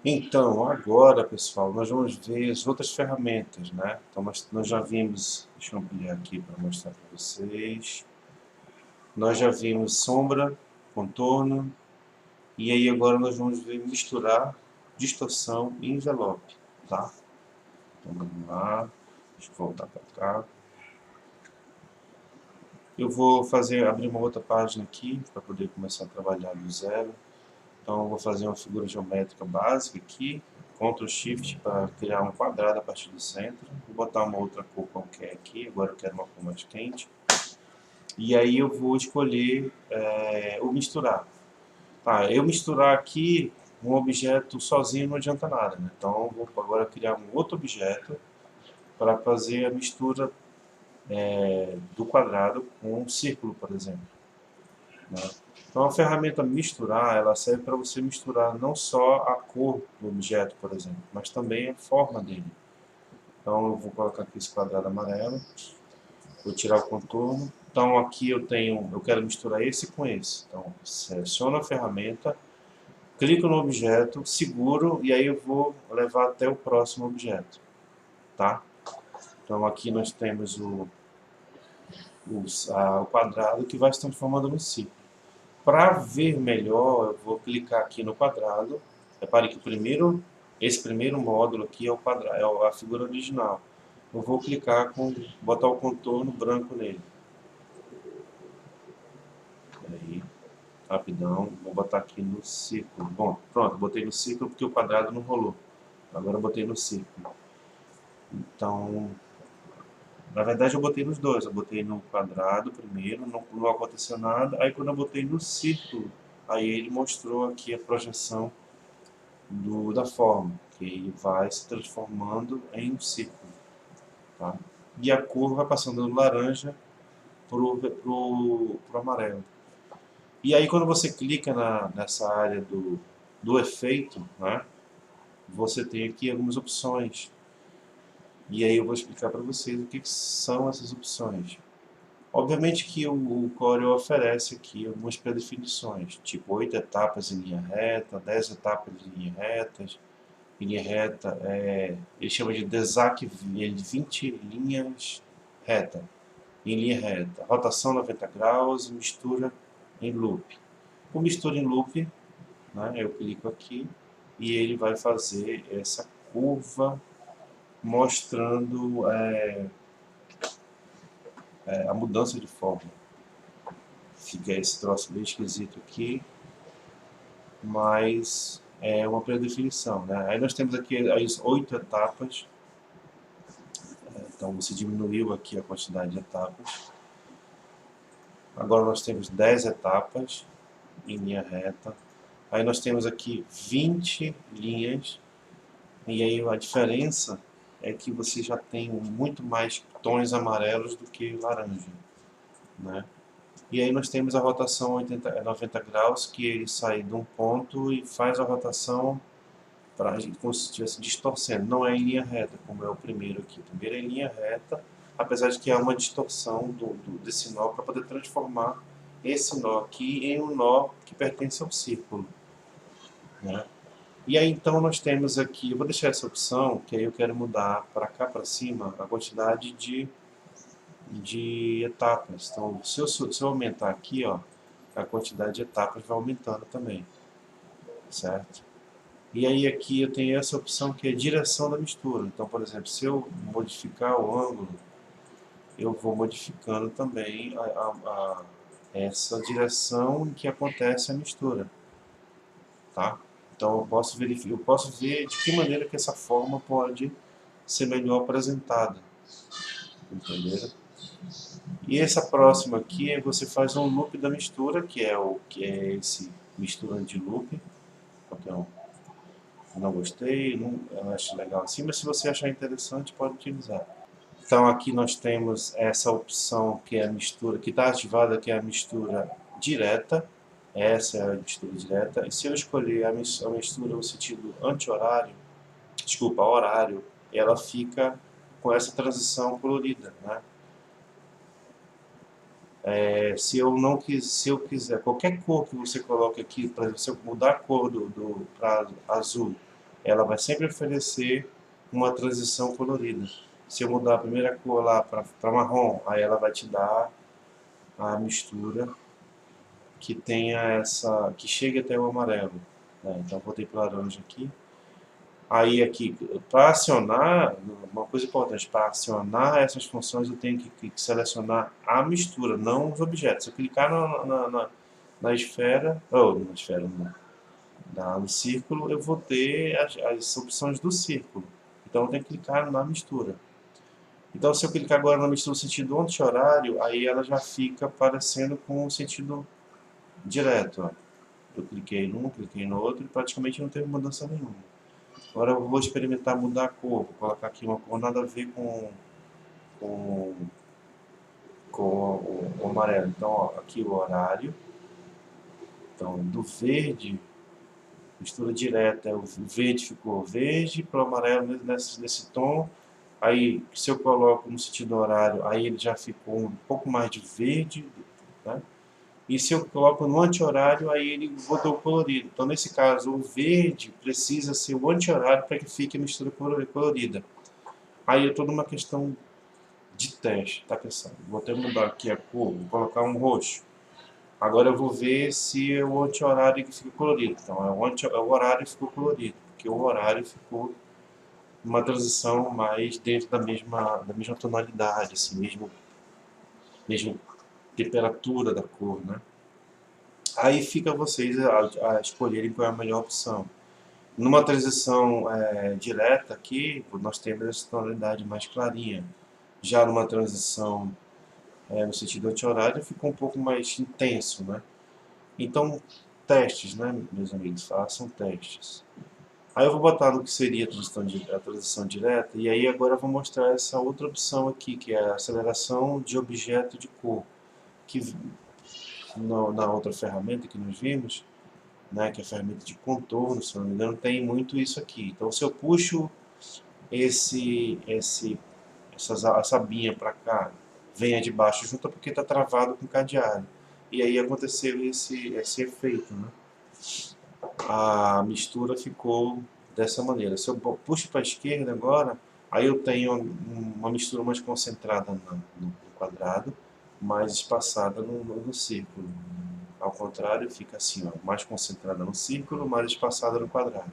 Então, agora, pessoal, nós vamos ver as outras ferramentas, né? Então, nós já vimos, deixa eu ampliar aqui para mostrar para vocês. Nós já vimos sombra, contorno, e aí agora nós vamos ver misturar, distorção e envelope, tá? Então, vamos lá, deixa eu voltar para cá. Eu vou abrir uma outra página aqui para poder começar a trabalhar do zero. Então, eu vou fazer uma figura geométrica básica aqui, Ctrl Shift para criar um quadrado a partir do centro. Vou botar uma outra cor qualquer aqui, agora eu quero uma cor mais quente. E aí eu vou escolher o misturar. Tá, eu misturar aqui um objeto sozinho não adianta nada, né? Então eu vou agora criar um outro objeto para fazer a mistura do quadrado com um círculo, por exemplo, né? Então a ferramenta misturar, ela serve para você misturar não só a cor do objeto, por exemplo, mas também a forma dele. Então eu vou colocar aqui esse quadrado amarelo, vou tirar o contorno. Então aqui eu quero misturar esse com esse. Então seleciono a ferramenta, clico no objeto, seguro e aí eu vou levar até o próximo objeto, tá? Então aqui nós temos o quadrado que vai se transformando no círculo. Para ver melhor, eu vou clicar aqui no quadrado. Repare que esse primeiro módulo aqui é o quadrado, é a figura original. Eu vou botar o contorno branco nele. Aí, rapidão, vou botar aqui no círculo. Bom, pronto, botei no círculo porque o quadrado não rolou. Agora eu botei no círculo. Então, na verdade eu botei nos dois. Eu botei no quadrado primeiro, não aconteceu nada. Aí quando eu botei no círculo, aí ele mostrou aqui a projeção da forma, que ele vai se transformando em um círculo, tá? E a cor vai passando do laranja pro amarelo. E aí quando você clica nessa área do efeito, né, você tem aqui algumas opções. E aí eu vou explicar para vocês o que são essas opções. Obviamente que o Corel oferece aqui algumas predefinições, tipo 8 etapas em linha reta, 10 etapas em linha retas, linha reta, ele chama de Desac 20 linhas reta, em linha reta, rotação 90 graus e mistura em loop. Com mistura em loop, né, eu clico aqui e ele vai fazer essa curva mostrando a mudança de forma. Fica esse troço bem esquisito aqui, mas é uma predefinição, né? Aí nós temos aqui as 8 etapas. Então você diminuiu aqui a quantidade de etapas. Agora nós temos 10 etapas em linha reta. Aí nós temos aqui 20 linhas. E aí a diferença é que você já tem muito mais tons amarelos do que laranja, né? E aí nós temos a rotação 90 graus, que ele sai de um ponto e faz a rotação como se estivesse distorcendo. Não é em linha reta, como é o primeiro aqui. O primeiro é em linha reta, apesar de que há uma distorção desse nó para poder transformar esse nó aqui em um nó que pertence ao círculo, né? E aí então nós temos aqui, eu vou deixar essa opção, que aí eu quero mudar para cá para cima a quantidade de etapas. Então se eu aumentar aqui, ó, a quantidade de etapas vai aumentando também, certo? E aí aqui eu tenho essa opção que é direção da mistura. Então, por exemplo, se eu modificar o ângulo, eu vou modificando também essa direção em que acontece a mistura, tá? Então eu posso ver de que maneira que essa forma pode ser melhor apresentada, entenderam? E essa próxima aqui, você faz um loop da mistura, que é esse misturante de loop. Qualquer um. Não gostei, não acho legal assim, mas se você achar interessante, pode utilizar. Então aqui nós temos essa opção que é a mistura, que está ativada, que é a mistura direta. Essa é a mistura direta. E se eu escolher a mistura no sentido anti-horário, desculpa, horário, ela fica com essa transição colorida, né? Se eu quiser, qualquer cor que você coloque aqui, por exemplo, se eu mudar a cor para azul, ela vai sempre oferecer uma transição colorida. Se eu mudar a primeira cor lá para marrom, aí ela vai te dar a mistura que tenha essa, que chegue até o amarelo, né? Então botei para laranja aqui. Aí aqui, para acionar, uma coisa importante, para acionar essas funções eu tenho que selecionar a mistura, não os objetos. Se eu clicar na esfera, ou na esfera, no círculo, eu vou ter as opções do círculo. Então eu tenho que clicar na mistura. Então se eu clicar agora na mistura no sentido anti-horário, aí ela já fica aparecendo com o sentido direto. Ó. Eu cliquei num, cliquei no outro e praticamente não teve mudança nenhuma. Agora eu vou experimentar mudar a cor. Vou colocar aqui uma cor nada a ver com, com o amarelo. Então, ó, aqui o horário. Então, do verde, mistura direta. O verde ficou verde, para o amarelo nesse tom. Aí, se eu coloco no sentido horário, aí ele já ficou um pouco mais de verde, né? E se eu coloco no anti-horário, aí ele botou colorido. Então, nesse caso, o verde precisa ser o anti-horário para que fique a mistura colorida. Aí é toda uma questão de teste, tá pensando? Vou até mudar aqui a cor, vou colocar um roxo. Agora eu vou ver se é o anti-horário que fica colorido. Então, é o horário que ficou colorido, porque o horário ficou uma transição mais dentro da mesma tonalidade, assim, mesmo temperatura da cor, né? Aí fica a vocês a escolherem qual é a melhor opção. Numa transição direta aqui, nós temos essa tonalidade mais clarinha. Já numa transição no sentido anti-horário, ficou um pouco mais intenso, né? Então, testes, né, meus amigos? Façam testes. Aí eu vou botar no que seria a transição direta, e aí agora eu vou mostrar essa outra opção aqui, que é a aceleração de objeto de cor, que na outra ferramenta que nós vimos, né, que é a ferramenta de contorno, se não me engano, tem muito isso aqui. Então, se eu puxo essa abinha para cá, venha de baixo junto, porque está travado com cadeado. E aí aconteceu esse efeito, né? A mistura ficou dessa maneira. Se eu puxo para a esquerda agora, aí eu tenho uma mistura mais concentrada no quadrado, mais espaçada no círculo. Ao contrário, fica assim, ó, mais concentrada no círculo, mais espaçada no quadrado.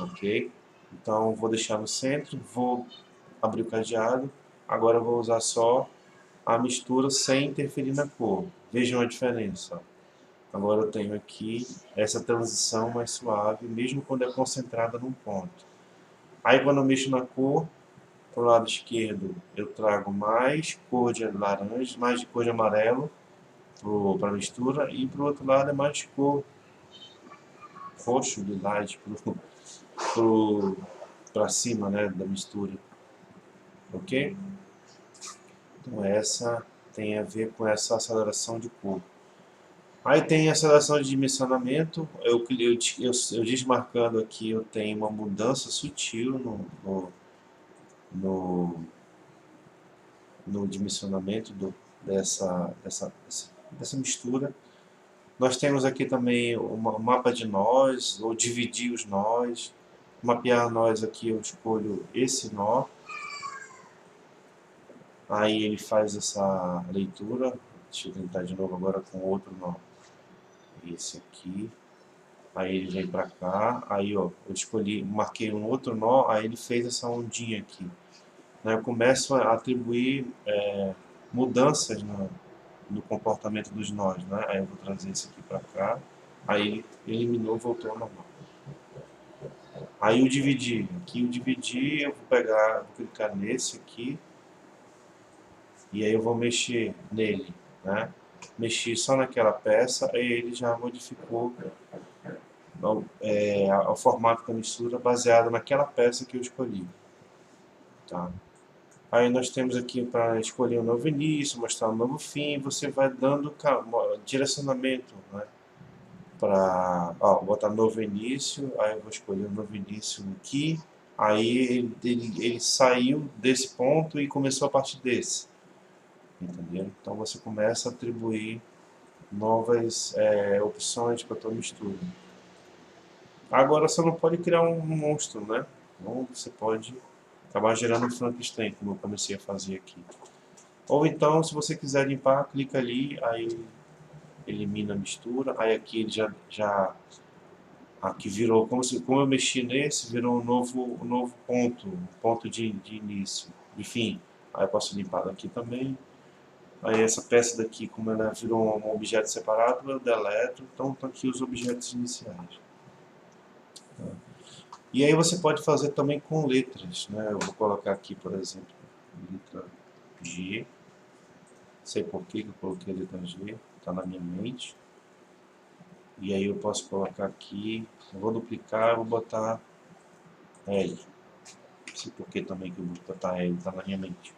Ok? Então, vou deixar no centro, vou abrir o cadeado. Agora eu vou usar só a mistura sem interferir na cor. Vejam a diferença. Agora eu tenho aqui essa transição mais suave, mesmo quando é concentrada num ponto. Aí quando eu mexo na cor, para o lado esquerdo eu trago mais cor de laranja, mais de cor de amarelo para a mistura, e para o outro lado é mais cor roxo, lilás, para cima, né, da mistura. Ok? Então essa tem a ver com essa aceleração de cor. Aí tem a aceleração de dimensionamento, eu desmarcando aqui, eu tenho uma mudança sutil no, no dimensionamento dessa mistura. Nós temos aqui também um mapa de nós, ou dividir os nós. Mapear nós aqui, eu escolho esse nó. Aí ele faz essa leitura. Deixa eu tentar de novo agora com outro nó. Esse aqui. Aí ele vem para cá. Aí ó, eu escolhi, marquei um outro nó. Aí ele fez essa ondinha aqui. Né, eu começo a atribuir mudanças no comportamento dos nós. Né? Aí eu vou trazer esse aqui para cá. Aí ele eliminou, voltou ao normal. Aí o dividir. Aqui o dividir, eu vou pegar, vou clicar nesse aqui. E aí eu vou mexer nele, né? Mexi só naquela peça, aí ele já modificou o formato da mistura baseado naquela peça que eu escolhi. Tá? Aí nós temos aqui para escolher um novo início, mostrar um novo fim, você vai dando direcionamento, né? Para botar novo início, aí eu vou escolher um novo início aqui, aí ele saiu desse ponto e começou a partir desse. Entendeu? Então você começa a atribuir novas opções para a tua mistura. Agora você não pode criar um monstro, né? Então você pode acabar gerando um Frankenstein, como eu comecei a fazer aqui. Ou então, se você quiser limpar, clica ali, aí elimina a mistura, aí aqui ele já aqui virou, como eu mexi nesse, virou um novo ponto, um ponto de início. Enfim, aí eu posso limpar daqui também. Aí essa peça daqui, como ela virou um objeto separado, eu deleto, então estão aqui os objetos iniciais. E aí você pode fazer também com letras, né? Eu vou colocar aqui, por exemplo, letra G. Sei por que eu coloquei a letra G, está na minha mente. E aí eu posso colocar aqui, eu vou duplicar, eu vou botar L. Sei por que também que eu vou botar L, está na minha mente.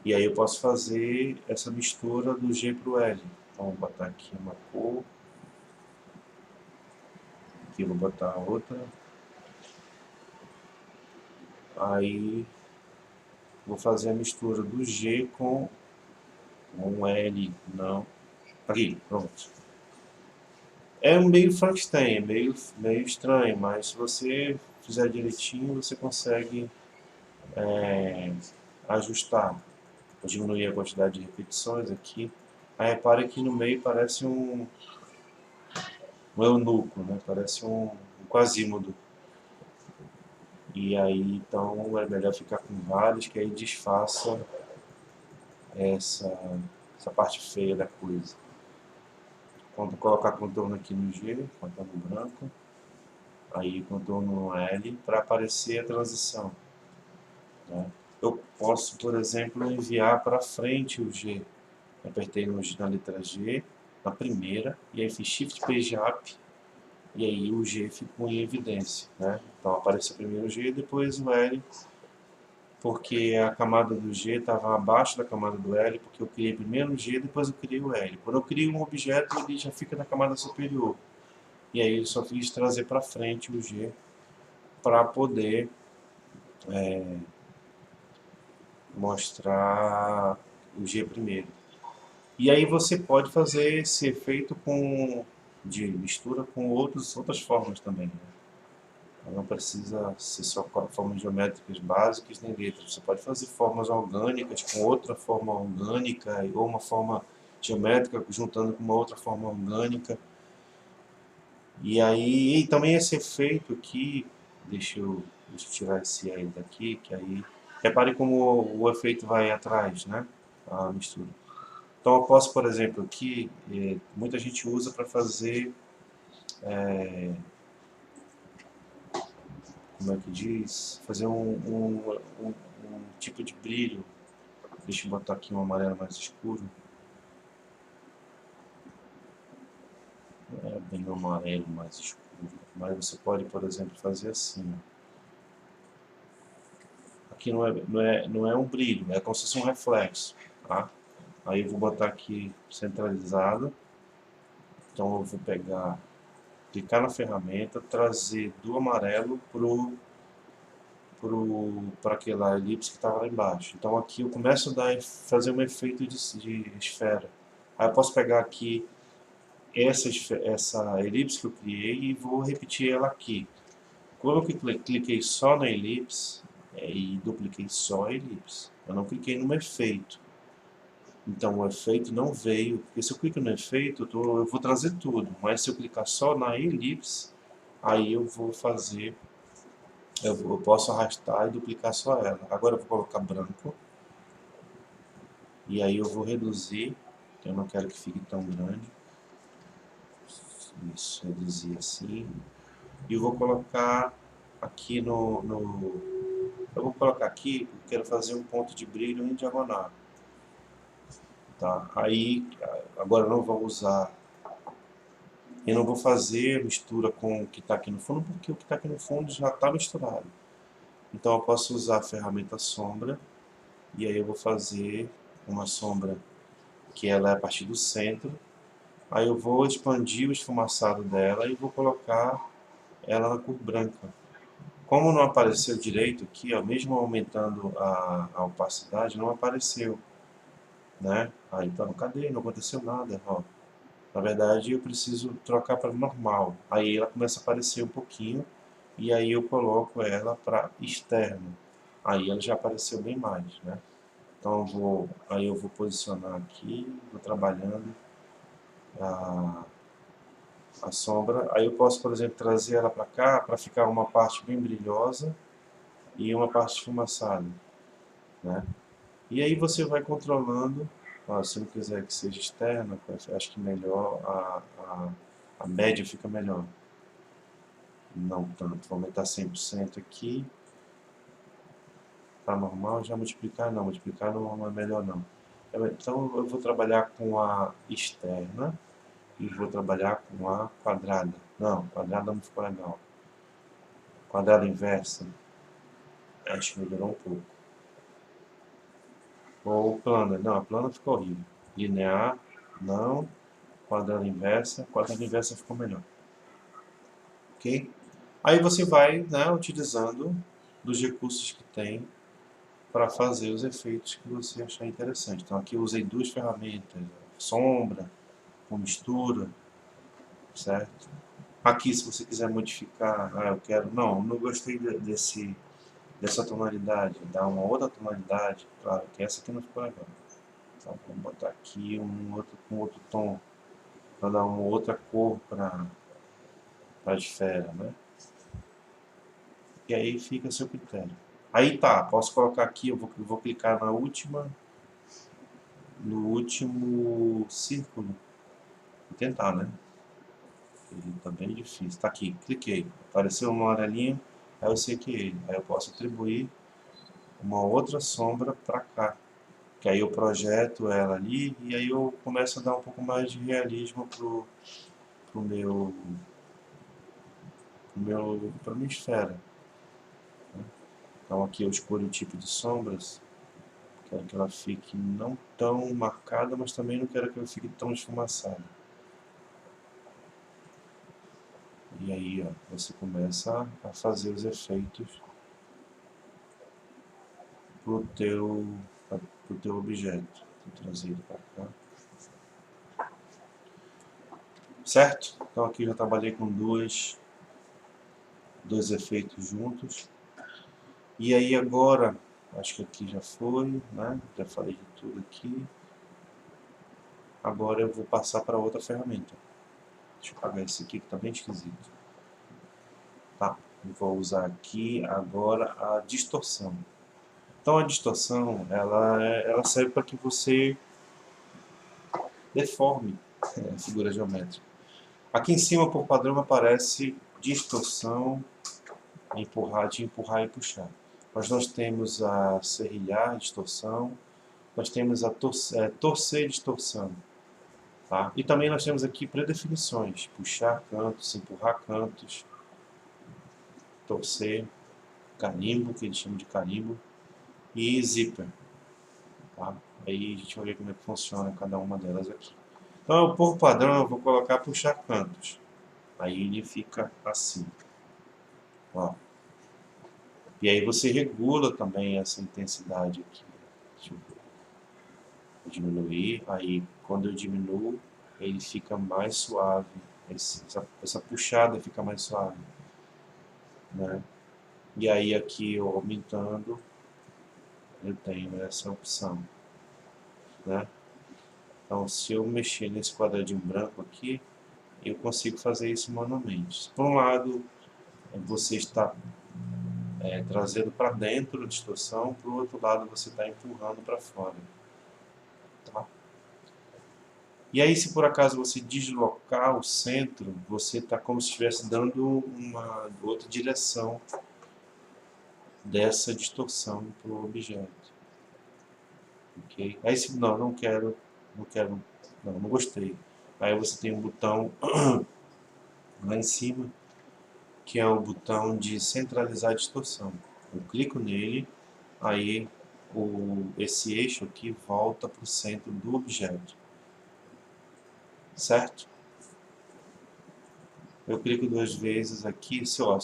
E aí eu posso fazer essa mistura do G para o L. Então vou botar aqui uma cor, aqui eu vou botar outra. Aí vou fazer a mistura do G com um L, não. Aqui, pronto. É meio Frankenstein, é meio estranho, mas se você fizer direitinho, você consegue ajustar. Vou diminuir a quantidade de repetições aqui. Aí repare que no meio parece um eunuco, né? Parece um quasímodo. E aí, então, é melhor ficar com vários, que aí disfarça essa, essa parte feia da coisa. Quando colocar contorno aqui no G, contorno branco, aí contorno no L, para aparecer a transição, né? Eu posso, por exemplo, enviar para frente o G. Apertei na letra G, na primeira, e aí fiz Shift Page Up, e aí o G ficou em evidência, né? Então apareceu primeiro o G e depois o L, porque a camada do G estava abaixo da camada do L, porque eu criei primeiro o G e depois eu criei o L. Quando eu crio um objeto, ele já fica na camada superior. E aí eu só fiz trazer para frente o G para poder mostrar o G primeiro. E aí você pode fazer esse efeito de mistura com outras formas também, né? Não precisa ser só formas geométricas básicas nem letras. Você pode fazer formas orgânicas com outra forma orgânica ou uma forma geométrica juntando com uma outra forma orgânica. E aí, e também esse efeito aqui, deixa eu tirar esse L daqui, que aí, repare como o efeito vai atrás, né? A mistura. Então eu posso, por exemplo, aqui, muita gente usa para fazer, como é que diz? Fazer um tipo de brilho. Deixa eu botar aqui um amarelo mais escuro. Não é bem um amarelo mais escuro, mas você pode, por exemplo, fazer assim. Aqui não é um brilho, é como se fosse um reflexo, tá? Aí eu vou botar aqui centralizado. Então eu vou pegar, clicar na ferramenta, trazer do amarelo para aquela elipse que estava lá embaixo. Então aqui eu começo a fazer um efeito de esfera. Aí eu posso pegar aqui essa elipse que eu criei e vou repetir ela aqui. Quando eu cliquei só na elipse e dupliquei só a elipse, eu não cliquei no efeito. Então o efeito não veio, porque se eu clico no efeito, eu vou trazer tudo, mas se eu clicar só na elipse, aí eu vou fazer, eu posso arrastar e duplicar só ela. Agora eu vou colocar branco, e aí eu vou reduzir, que eu não quero que fique tão grande. Isso, reduzir assim. E eu vou colocar aqui eu vou colocar aqui, eu quero fazer um ponto de brilho em diagonal. Tá? Aí, agora eu não vou usar, eu não vou fazer mistura com o que está aqui no fundo, porque o que está aqui no fundo já está misturado. Então eu posso usar a ferramenta sombra, e aí eu vou fazer uma sombra que ela é a partir do centro. Aí eu vou expandir o esfumaçado dela e vou colocar ela na cor branca. Como não apareceu direito aqui, ó, mesmo aumentando a opacidade, não apareceu, né? Aí então, cadê? Não aconteceu nada, ó. Na verdade, eu preciso trocar para normal. Aí ela começa a aparecer um pouquinho, e aí eu coloco ela para externo. Aí ela já apareceu bem mais, né? Então aí eu vou posicionar aqui, vou trabalhando a, a sombra. Aí eu posso, por exemplo, trazer ela para cá, para ficar uma parte bem brilhosa e uma parte esfumaçada, né? E aí você vai controlando. Ó, se não quiser que seja externa, acho que melhor a média fica melhor. Não tanto. Vou aumentar 100% aqui. Tá normal, já multiplicar não. Multiplicar não é melhor não. Então eu vou trabalhar com a externa e vou trabalhar com a quadrada. Não, quadrada não ficou legal. Quadrada inversa, acho que melhorou um pouco. Ou plana, não, a plana ficou horrível. Linear, não. Quadrada inversa ficou melhor. Ok? Aí você vai, né, utilizando dos recursos que tem para fazer os efeitos que você achar interessante. Então aqui eu usei duas ferramentas, sombra, com mistura, certo? Aqui se você quiser modificar, eu quero, não gostei dessa tonalidade, dar uma outra tonalidade, claro que essa aqui não ficou legal. Então vamos botar aqui com outro tom, para dar uma outra cor para a esfera, né? E aí fica a seu critério. Aí tá, posso colocar aqui, eu vou clicar no último círculo. Vou tentar, né? Ele tá bem difícil. Tá aqui, cliquei. Apareceu uma amarelinha, aí eu sei que é ele. Aí eu posso atribuir uma outra sombra para cá. Que aí eu projeto ela ali e aí eu começo a dar um pouco mais de realismo pro pra minha esfera. Então aqui eu escolho o tipo de sombras. Quero que ela fique não tão marcada, mas também não quero que ela fique tão esfumaçada. E aí, ó, você começa a fazer os efeitos pro teu objeto. Vou trazer ele para cá. Certo? Então aqui eu já trabalhei com dois efeitos juntos. E aí agora, acho que aqui já foi, né? Já falei de tudo aqui. Agora eu vou passar para outra ferramenta. Deixa eu apagar esse aqui que está bem esquisito. Tá, eu vou usar aqui agora a distorção. Então a distorção, ela serve para que você deforme a figura geométrica. Aqui em cima, por padrão, aparece distorção, de empurrar e puxar. Mas nós temos a serrilhar, distorção, nós temos a torcer, distorção. Tá? E também nós temos aqui predefinições, puxar cantos, empurrar cantos, torcer, carimbo, que eles chamam de carimbo, e zíper. Tá? Aí a gente vai ver como é que funciona cada uma delas aqui. Então, por padrão, eu vou colocar puxar cantos. Aí ele fica assim. Ó. E aí você regula também essa intensidade aqui. Deixa eu diminuir. Aí quando eu diminuo, ele fica mais suave. Essa puxada fica mais suave. Né? E aí aqui eu aumentando, eu tenho essa opção. Né? Então se eu mexer nesse quadradinho branco aqui, eu consigo fazer isso manualmente. Por um lado, você está trazendo para dentro a distorção, por outro lado você está empurrando para fora. Tá? E aí se por acaso você deslocar o centro, você está como se estivesse dando uma outra direção dessa distorção para o objeto. Ok? Aí se não quero, não gostei. Aí você tem um botão lá em cima, que é o botão de centralizar a distorção. Eu clico nele, aí esse eixo aqui volta para o centro do objeto. Certo? Eu clico duas vezes aqui, se eu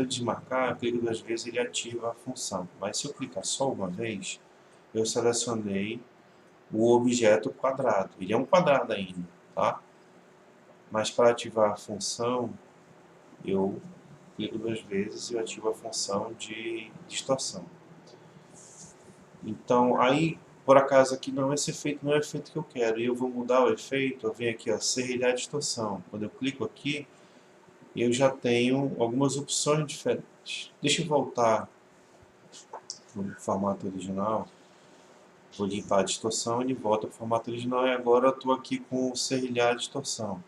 desmarcar, eu clico duas vezes, ele ativa a função. Mas se eu clicar só uma vez, eu selecionei o objeto quadrado. Ele é um quadrado ainda, tá? Mas para ativar a função, eu clico 2 vezes e eu ativo a função de distorção. Então, aí, por acaso aqui não, esse efeito não é o efeito que eu quero, e eu vou mudar o efeito, eu venho aqui, ó, serrilhar distorção. Quando eu clico aqui, eu já tenho algumas opções diferentes. Deixa eu voltar no formato original, vou limpar a distorção, ele volta para o formato original, e agora eu estou aqui com o serrilhar distorção.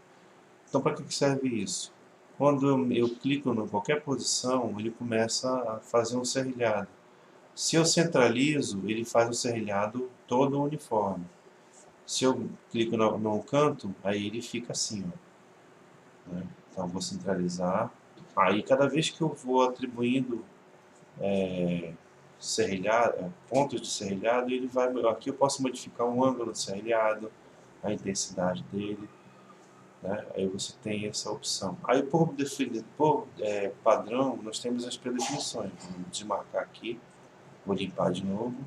Então, para que serve isso? Quando eu clico em qualquer posição, ele começa a fazer um serrilhado. Se eu centralizo, ele faz o serrilhado todo uniforme. Se eu clico no canto, aí ele fica assim, ó, né? Então, vou centralizar. Aí, cada vez que eu vou atribuindo serrilhado, pontos de serrilhado, ele vai. Aqui eu posso modificar o ângulo do serrilhado, a intensidade dele, né? Aí você tem essa opção. Aí, por padrão, nós temos as predefinições. Vou desmarcar aqui, vou limpar de novo.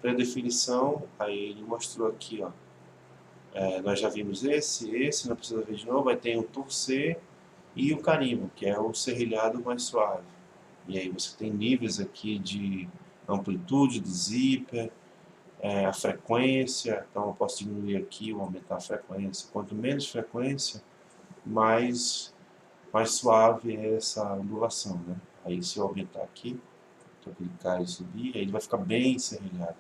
Predefinição, aí ele mostrou aqui, ó. Nós já vimos esse, não precisa ver de novo. Aí tem o torcer e o carimbo, que é o serrilhado mais suave. E aí você tem níveis aqui de amplitude do zíper, a frequência. Então eu posso diminuir aqui ou aumentar a frequência. Quanto menos frequência, mais suave é essa ondulação, né? Aí se eu aumentar aqui, se eu clicar e subir, aí ele vai ficar bem serrilhado.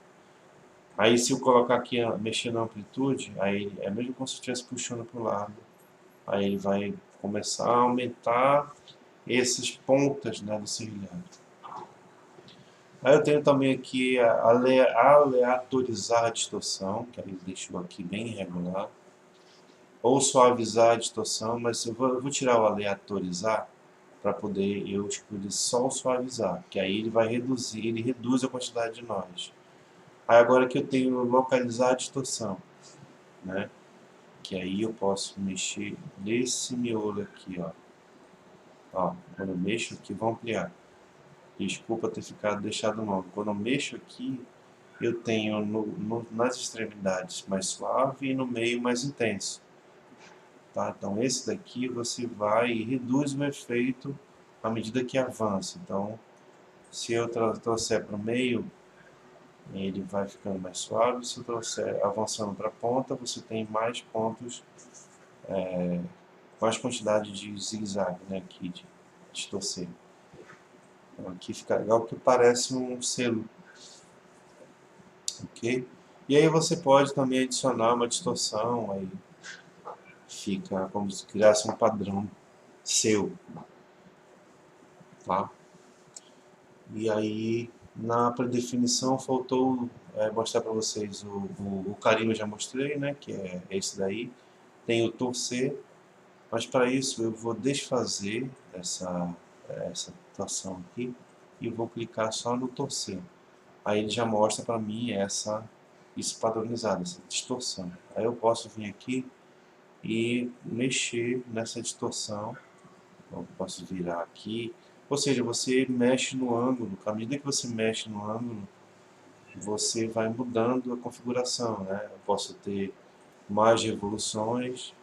Aí se eu colocar aqui, mexer na amplitude, aí é mesmo como se eu estivesse puxando para o lado. Aí ele vai começar a aumentar essas pontas, né, do serrilhado. Aí eu tenho também aqui aleatorizar a distorção, que ele deixou aqui bem irregular. Ou suavizar a distorção, mas eu vou tirar o aleatorizar para poder eu escolher só o suavizar, que aí ele vai reduzir, ele reduz a quantidade de nós. Aí agora que eu tenho localizar a distorção, né? Que aí eu posso mexer nesse miolo aqui, ó. Ó, quando eu mexo aqui, vou ampliar. Desculpa ter deixado longo. Quando eu mexo aqui, eu tenho nas extremidades mais suave e no meio mais intenso. Tá? Então esse daqui você vai e reduz o efeito à medida que avança. Então, se eu trouxer para o meio, ele vai ficando mais suave. Se eu trouxer avançando para a ponta, você tem mais pontos, mais quantidade de zigue-zague, né, aqui de distorcer. Então, aqui fica legal porque parece um selo, ok? E aí você pode também adicionar uma distorção, aí fica como se criasse um padrão seu, tá? E aí na predefinição faltou mostrar para vocês o carimbo, eu já mostrei, né, que é esse daí. Tem o torcer, mas para isso eu vou desfazer essa torção aqui e vou clicar só no torcer. Aí ele já mostra para mim isso padronizado, essa distorção. Aí eu posso vir aqui e mexer nessa distorção. Eu posso virar aqui. Ou seja, você mexe no ângulo. À medida que você mexe no ângulo, você vai mudando a configuração, né? Eu posso ter mais revoluções,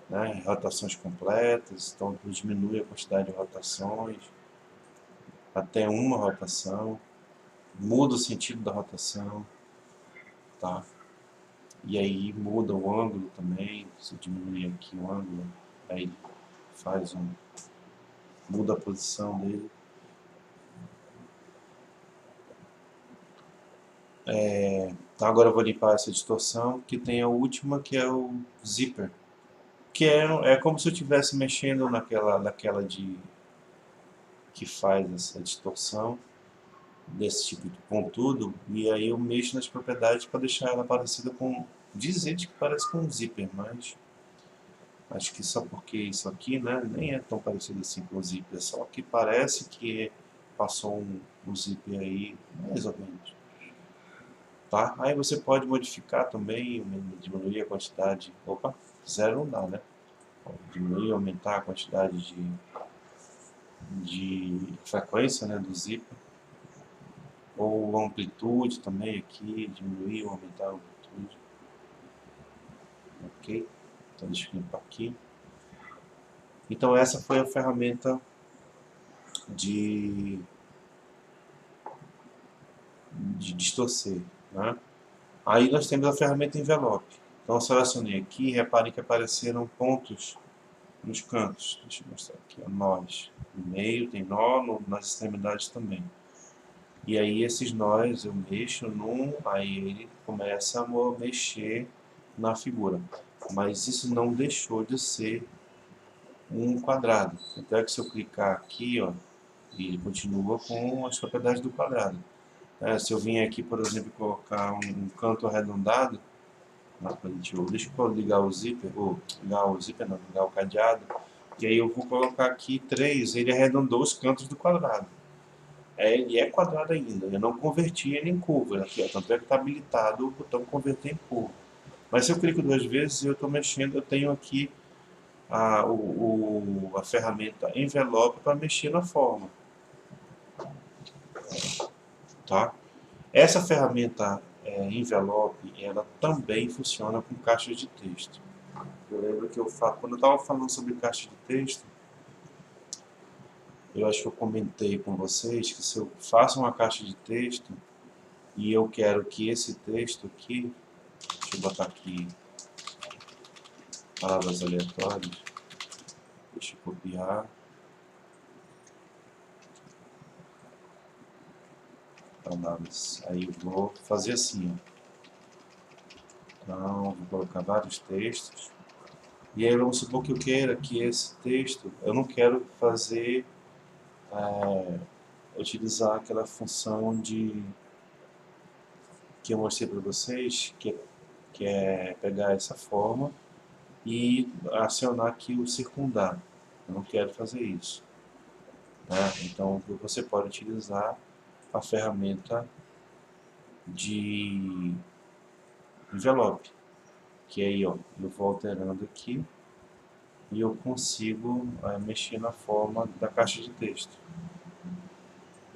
né? Rotações completas. Então diminui a quantidade de rotações até uma rotação. Muda o sentido da rotação, tá? E aí muda o ângulo também. Se eu diminuir aqui o ângulo, aí faz muda a posição dele. Então agora eu vou limpar essa distorção, que tem a última, que é o zipper. Que é como se eu estivesse mexendo naquela que faz essa distorção, desse tipo de pontudo, e aí eu mexo nas propriedades para deixar ela parecida com... Dizer que parece com um zíper, mas acho que só porque isso aqui, né, nem é tão parecido assim com o zíper, só que parece que passou um zíper aí, mais ou menos. Tá? Aí você pode modificar também, diminuir a quantidade. Opa, zero não dá, né? Diminuir, aumentar a quantidade de frequência, né, do zíper. Ou amplitude também aqui, diminuir ou aumentar a amplitude. Ok? Então deixa eu limpar aqui. Então essa foi a ferramenta de distorcer, né? Aí nós temos a ferramenta envelope. Então eu selecionei aqui, reparem que apareceram pontos nos cantos. Deixa eu mostrar aqui, ó, nós. No meio tem nó, nas extremidades também. E aí esses nós eu mexo num, aí ele começa a mexer na figura. Mas isso não deixou de ser um quadrado. Até que se eu clicar aqui, ó, ele continua com as propriedades do quadrado. Se eu vim aqui, por exemplo, colocar um canto arredondado, deixa eu ligar o zíper, ou ligar o cadeado, e aí eu vou colocar aqui 3, ele arredondou os cantos do quadrado. Ele é quadrado ainda, eu não converti ele em curva, aqui, ó, tanto é que está habilitado o botão converter em curva. Mas se eu clico 2 vezes, eu estou mexendo, eu tenho aqui a ferramenta envelope para mexer na forma. Tá? Essa ferramenta envelope, ela também funciona com caixas de texto. Eu lembro que quando eu estava falando sobre caixa de texto, eu acho que eu comentei com vocês que se eu faço uma caixa de texto e eu quero que esse texto aqui, deixa eu botar aqui palavras aleatórias, deixa eu copiar, palavras, aí eu vou fazer assim, ó. Então, vou colocar vários textos. E aí vamos supor que eu queira que esse texto, eu não quero fazer, utilizar aquela função que eu mostrei para vocês, que é pegar essa forma e acionar aqui o circundar. Eu não quero fazer isso. Né? Então você pode utilizar a ferramenta de envelope, que aí ó, eu vou alterando aqui e eu consigo mexer na forma da caixa de texto.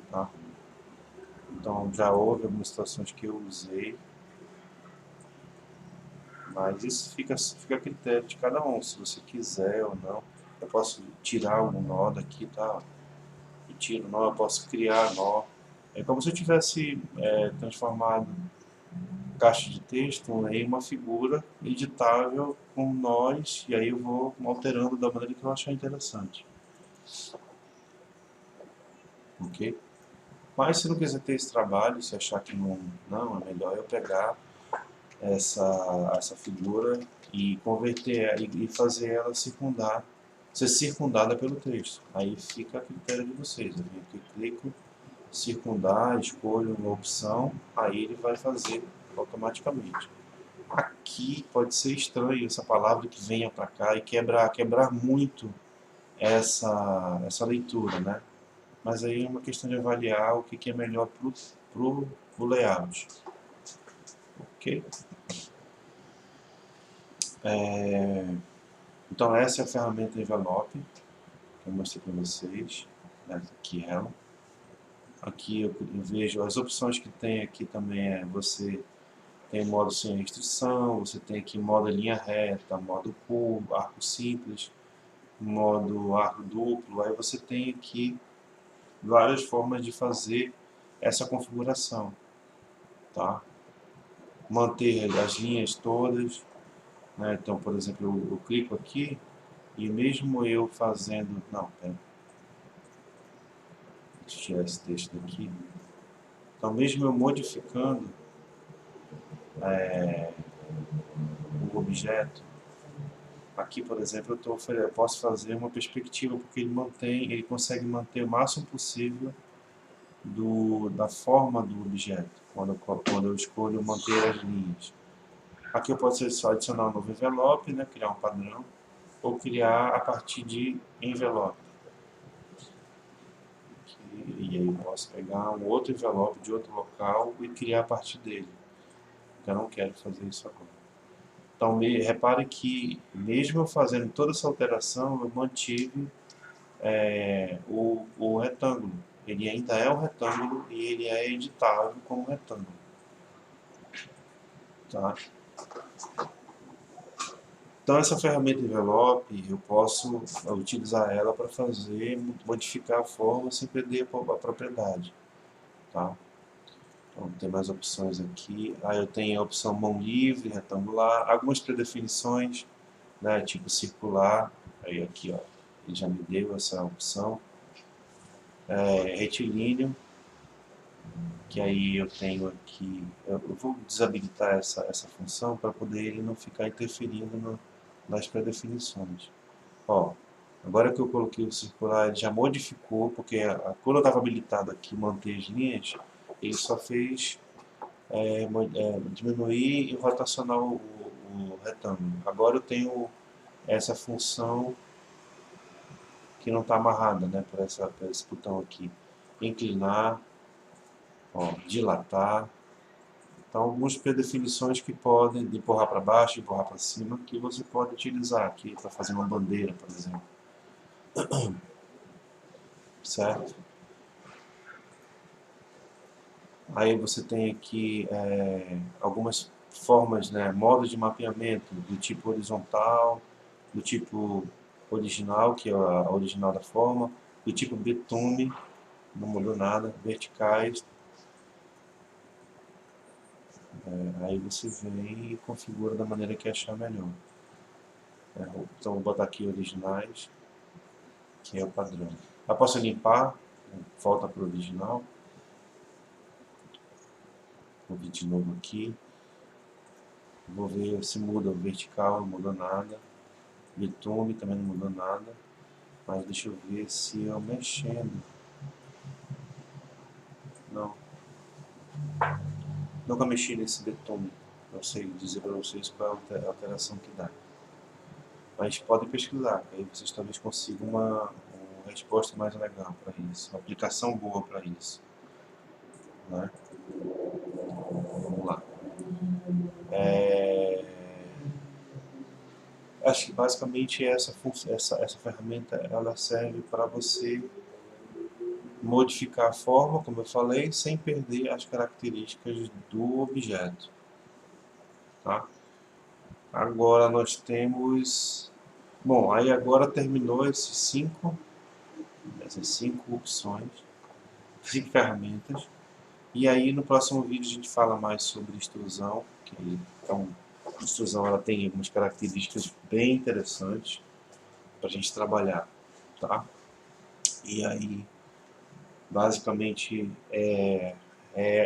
Tá? Então já houve algumas situações que eu usei, mas isso fica a critério de cada um, se você quiser ou não. Eu posso tirar algum nó daqui, tá? E tiro o nó, eu posso criar nó. É como se eu tivesse transformado caixa de texto em uma figura editável com nós, e aí eu vou alterando da maneira que eu achar interessante. Ok? Mas se não quiser ter esse trabalho, se achar que não é melhor eu pegar essa figura e converter e fazer ela ser circundada pelo texto. Aí fica a critério de vocês. Eu venho aqui, clico, circundar, escolho uma opção, aí ele vai fazer automaticamente. Aqui pode ser estranho essa palavra que venha para cá e quebrar muito essa leitura, né? Mas aí é uma questão de avaliar o que é melhor pro layout. Ok? Então essa é a ferramenta envelope que eu mostrei para vocês. Aqui ela. Aqui eu vejo as opções que tem aqui também você tem modo sem restrição, você tem aqui modo linha reta, modo curvo, arco simples, modo arco duplo. Aí você tem aqui várias formas de fazer essa configuração, tá? Manter as linhas todas, né? Então, por exemplo, eu clico aqui e mesmo eu fazendo... Não, pera. Deixa eu tirar esse texto daqui. Então, mesmo eu modificando o objeto, aqui, por exemplo, eu posso fazer uma perspectiva, porque ele consegue manter o máximo possível da forma do objeto, quando eu escolho manter as linhas. Aqui eu posso só adicionar um novo envelope, né, criar um padrão, ou criar a partir de envelope. E aí eu posso pegar um outro envelope de outro local e criar a partir dele. Eu não quero fazer isso agora. Então, repare que, mesmo eu fazendo toda essa alteração, eu mantive o retângulo. Ele ainda é um retângulo e ele é editável como retângulo. Tá? Então essa ferramenta envelope, eu posso utilizar ela para fazer, modificar a forma sem perder a propriedade, tá? Então tem mais opções aqui. Aí eu tenho a opção mão livre, retangular, algumas predefinições, né, tipo circular. Aí aqui, ó, ele já me deu essa opção. Retilíneo, que aí eu tenho aqui, eu vou desabilitar essa função para poder ele não ficar interferindo nas predefinições. Ó, agora que eu coloquei o circular, ele já modificou, porque quando eu estava habilitado aqui manter as linhas, ele só fez diminuir e rotacionar o retângulo. Agora eu tenho essa função que não está amarrada, né, por esse botão aqui. Inclinar, ó, dilatar. Então, algumas predefinições que podem de empurrar para baixo, empurrar para cima, que você pode utilizar aqui para fazer uma bandeira, por exemplo. Certo? Aí você tem aqui algumas formas, né, modos de mapeamento do tipo horizontal, do tipo original, que é a original da forma, do tipo betume, não mudou nada, verticais. Aí você vem e configura da maneira que achar melhor. Então vou botar aqui originais, que é o padrão. Eu posso limpar, volta para o original. Vou vir de novo aqui. Vou ver se muda o vertical, não muda nada. Bitume também não mudou nada. Mas deixa eu ver se eu mexendo. Não. Nunca mexi nesse bitume. Não sei dizer para vocês qual é a alteração que dá. Mas podem pesquisar, aí vocês talvez consigam uma resposta mais legal para isso. Uma aplicação boa para isso. Né? Vamos lá. Acho que basicamente essa ferramenta ela serve para você modificar a forma, como eu falei, sem perder as características do objeto. Tá? Agora nós temos... Bom, aí agora terminou essas cinco opções, 5 ferramentas. E aí no próximo vídeo a gente fala mais sobre extrusão, que então, a extrusão ela tem algumas características bem interessantes para a gente trabalhar, tá? E aí, basicamente,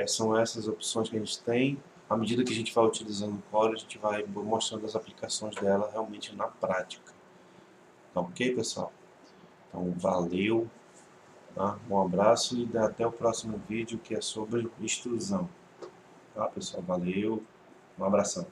são essas opções que a gente tem. À medida que a gente vai utilizando o Core, a gente vai mostrando as aplicações dela realmente na prática. Tá ok, pessoal? Então, valeu, tá? Um abraço e até o próximo vídeo que é sobre extrusão. Tá, pessoal? Valeu, um abração.